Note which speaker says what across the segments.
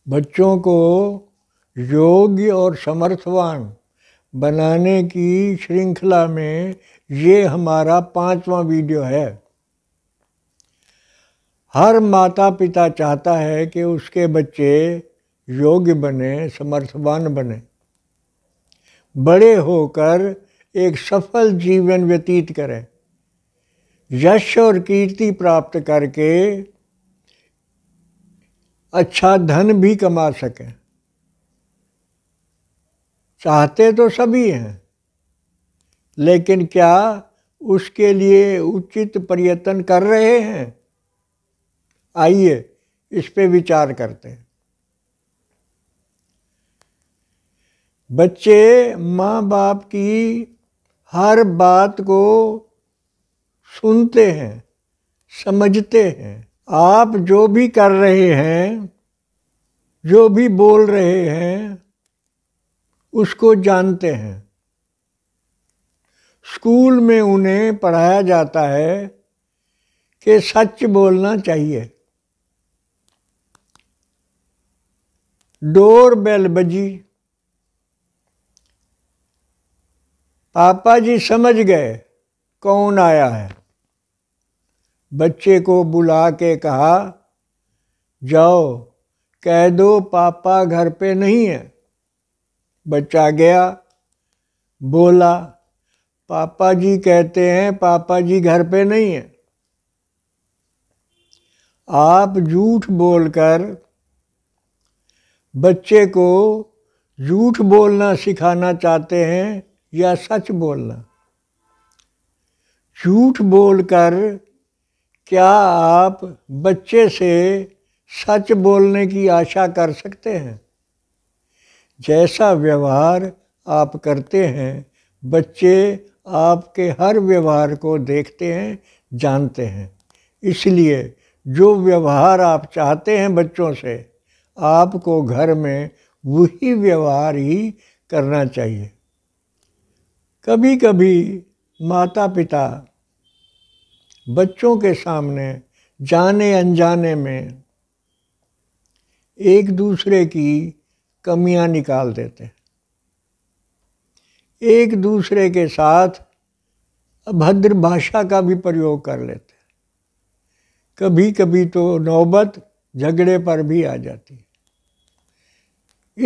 Speaker 1: बच्चों को योग्य और समर्थवान बनाने की श्रृंखला में ये हमारा 5वां वीडियो है। हर माता पिता चाहता है कि उसके बच्चे योग्य बने, समर्थवान बने, बड़े होकर एक सफल जीवन व्यतीत करें, यश और कीर्ति प्राप्त करके अच्छा धन भी कमा सकें। चाहते तो सभी हैं, लेकिन क्या उसके लिए उचित प्रयत्न कर रहे हैं? आइए इस पे विचार करते हैं। बच्चे माँ बाप की हर बात को सुनते हैं, समझते हैं। आप जो भी कर रहे हैं, जो भी बोल रहे हैं, उसको जानते हैं। स्कूल में उन्हें पढ़ाया जाता है कि सच बोलना चाहिए। डोर बेल बजी, पापा जी समझ गए कौन आया है। बच्चे को बुला के कहा, जाओ कह दो पापा घर पे नहीं है। बच्चा गया, बोला, पापा जी कहते हैं पापा जी घर पे नहीं है। आप झूठ बोलकर बच्चे को झूठ बोलना सिखाना चाहते हैं या सच बोलना? झूठ बोलकर क्या आप बच्चे से सच बोलने की आशा कर सकते हैं? जैसा व्यवहार आप करते हैं, बच्चे आपके हर व्यवहार को देखते हैं, जानते हैं। इसलिए जो व्यवहार आप चाहते हैं बच्चों से, आपको घर में वही व्यवहार ही करना चाहिए। कभी कभी माता पिता बच्चों के सामने जाने अनजाने में एक दूसरे की कमियां निकाल देते हैं, एक दूसरे के साथ अभद्र भाषा का भी प्रयोग कर लेते हैं। कभी कभी तो नौबत झगड़े पर भी आ जाती है।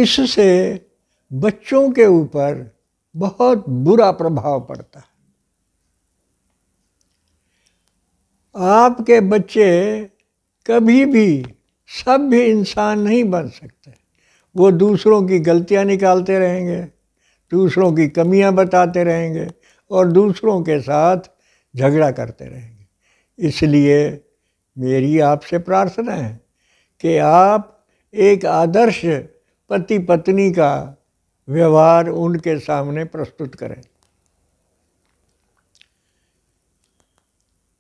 Speaker 1: इससे बच्चों के ऊपर बहुत बुरा प्रभाव पड़ता है। आपके बच्चे कभी भी सभ्य इंसान नहीं बन सकते। वो दूसरों की गलतियां निकालते रहेंगे, दूसरों की कमियां बताते रहेंगे और दूसरों के साथ झगड़ा करते रहेंगे। इसलिए मेरी आपसे प्रार्थना है कि आप एक आदर्श पति पत्नी का व्यवहार उनके सामने प्रस्तुत करें।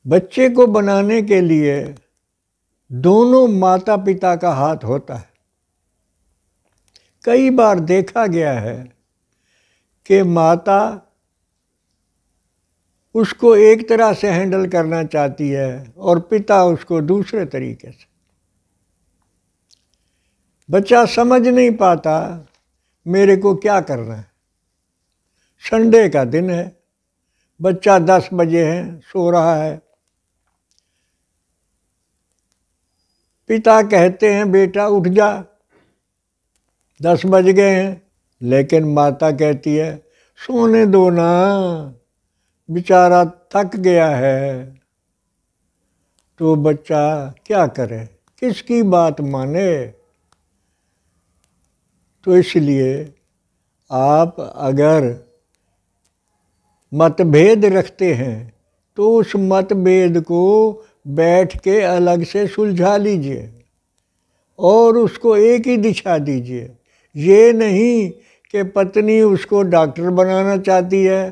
Speaker 1: बच्चे को बनाने के लिए दोनों माता पिता का हाथ होता है। कई बार देखा गया है कि माता उसको एक तरह से हैंडल करना चाहती है और पिता उसको दूसरे तरीके से। बच्चा समझ नहीं पाता मेरे को क्या करना है। संडे का दिन है, बच्चा 10 बजे है, सो रहा है। पिता कहते हैं बेटा उठ जा, 10 बज गए हैं। लेकिन माता कहती है सोने दो ना, बेचारा थक गया है। तो बच्चा क्या करे, किसकी बात माने? तो इसलिए आप अगर मतभेद रखते हैं तो उस मतभेद को बैठ के अलग से सुलझा लीजिए और उसको एक ही दिशा दीजिए। ये नहीं कि पत्नी उसको डॉक्टर बनाना चाहती है,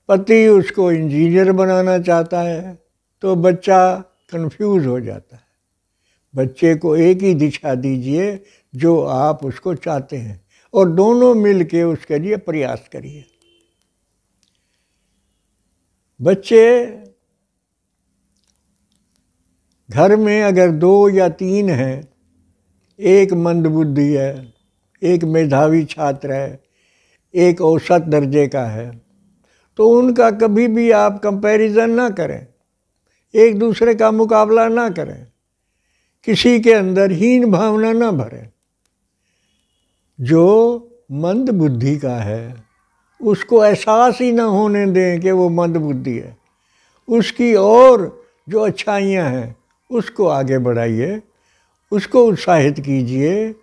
Speaker 1: पति उसको इंजीनियर बनाना चाहता है, तो बच्चा कंफ्यूज हो जाता है। बच्चे को एक ही दिशा दीजिए जो आप उसको चाहते हैं और दोनों मिल के उसके लिए प्रयास करिए। बच्चे घर में अगर 2 या 3 हैं, एक मंदबुद्धि है, एक मेधावी छात्र है, एक औसत दर्जे का है, तो उनका कभी भी आप कंपैरिजन ना करें, एक दूसरे का मुकाबला ना करें, किसी के अंदर हीन भावना ना भरें। जो मंद बुद्धि का है उसको एहसास ही ना होने दें कि वो मंद बुद्धि है। उसकी और जो अच्छाइयाँ हैं उसको आगे बढ़ाइए, उसको उत्साहित कीजिए।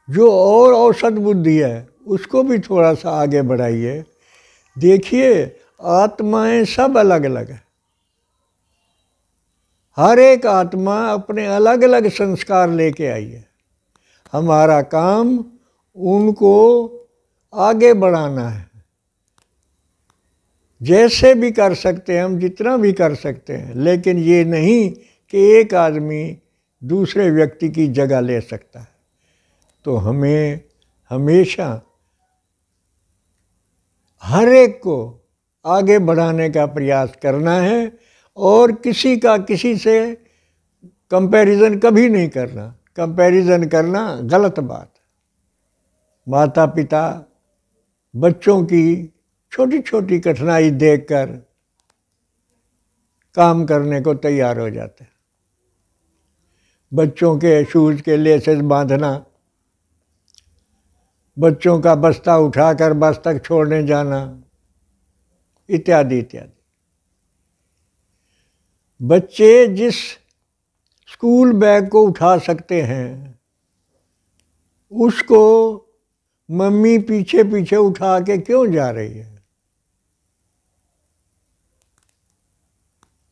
Speaker 1: जो और औसत बुद्धि है उसको भी थोड़ा सा आगे बढ़ाइए। देखिए, आत्माएं सब अलग अलग है। हर एक आत्मा अपने अलग अलग संस्कार लेके आई है। हमारा काम उनको आगे बढ़ाना है। जैसे भी कर सकते हैं हम, जितना भी कर सकते हैं, लेकिन ये नहीं कि एक आदमी दूसरे व्यक्ति की जगह ले सकता है। तो हमें हमेशा हर एक को आगे बढ़ाने का प्रयास करना है और किसी का किसी से कंपैरिजन कभी नहीं करना। कंपैरिजन करना गलत बात है। माता पिता बच्चों की छोटी छोटी कठिनाई देखकर काम करने को तैयार हो जाते हैं। बच्चों के शूज के लेसेस बांधना, बच्चों का बस्ता उठाकर बस तक छोड़ने जाना, इत्यादि इत्यादि। बच्चे जिस स्कूल बैग को उठा सकते हैं उसको मम्मी पीछे पीछे उठा के क्यों जा रही है?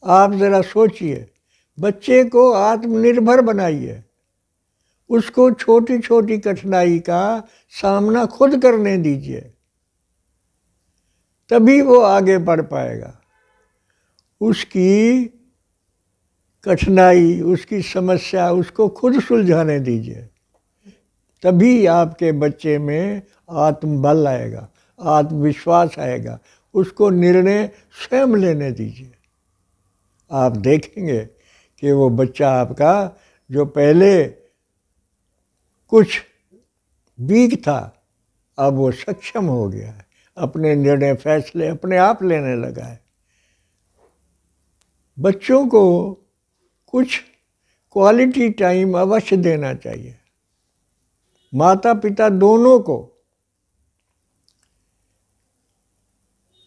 Speaker 1: आप ज़रा सोचिए। बच्चे को आत्मनिर्भर बनाइए, उसको छोटी छोटी कठिनाई का सामना खुद करने दीजिए, तभी वो आगे बढ़ पाएगा। उसकी कठिनाई, उसकी समस्या उसको खुद सुलझाने दीजिए, तभी आपके बच्चे में आत्मबल आएगा, आत्मविश्वास आएगा। उसको निर्णय स्वयं लेने दीजिए। आप देखेंगे कि वो बच्चा आपका जो पहले कुछ वीक था, अब वो सक्षम हो गया है, अपने निर्णय फैसले अपने आप लेने लगा है। बच्चों को कुछ क्वालिटी टाइम अवश्य देना चाहिए। माता पिता दोनों को।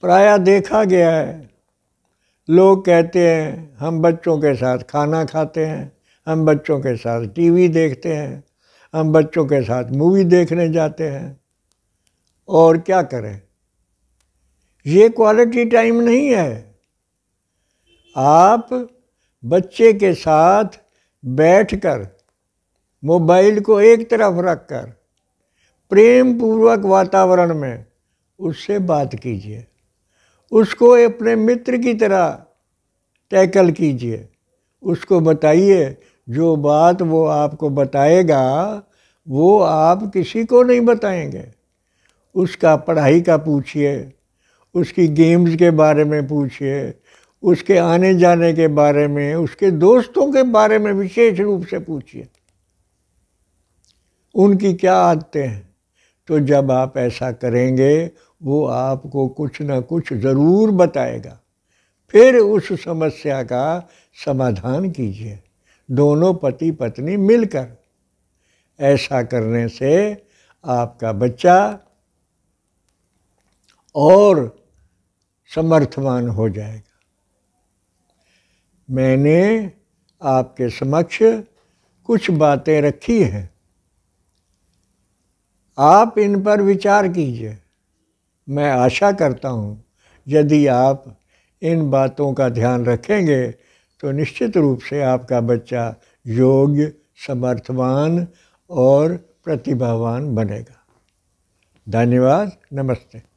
Speaker 1: प्रायः देखा गया है, लोग कहते हैं हम बच्चों के साथ खाना खाते हैं, हम बच्चों के साथ टीवी देखते हैं, हम बच्चों के साथ मूवी देखने जाते हैं, और क्या करें? ये क्वालिटी टाइम नहीं है। आप बच्चे के साथ बैठकर मोबाइल को एक तरफ रखकर प्रेम पूर्वक वातावरण में उससे बात कीजिए, उसको अपने मित्र की तरह टैकल कीजिए। उसको बताइए, जो बात वो आपको बताएगा वो आप किसी को नहीं बताएंगे। उसका पढ़ाई का पूछिए, उसकी गेम्स के बारे में पूछिए, उसके आने जाने के बारे में, उसके दोस्तों के बारे में विशेष रूप से पूछिए, उनकी क्या आदतें हैं। तो जब आप ऐसा करेंगे वो आपको कुछ ना कुछ ज़रूर बताएगा। फिर उस समस्या का समाधान कीजिए, दोनों पति पत्नी मिलकर। ऐसा करने से आपका बच्चा और समर्थवान हो जाएगा। मैंने आपके समक्ष कुछ बातें रखी हैं, आप इन पर विचार कीजिए। मैं आशा करता हूँ यदि आप इन बातों का ध्यान रखेंगे तो निश्चित रूप से आपका बच्चा योग्य, समर्थवान और प्रतिभावान बनेगा। धन्यवाद। नमस्ते।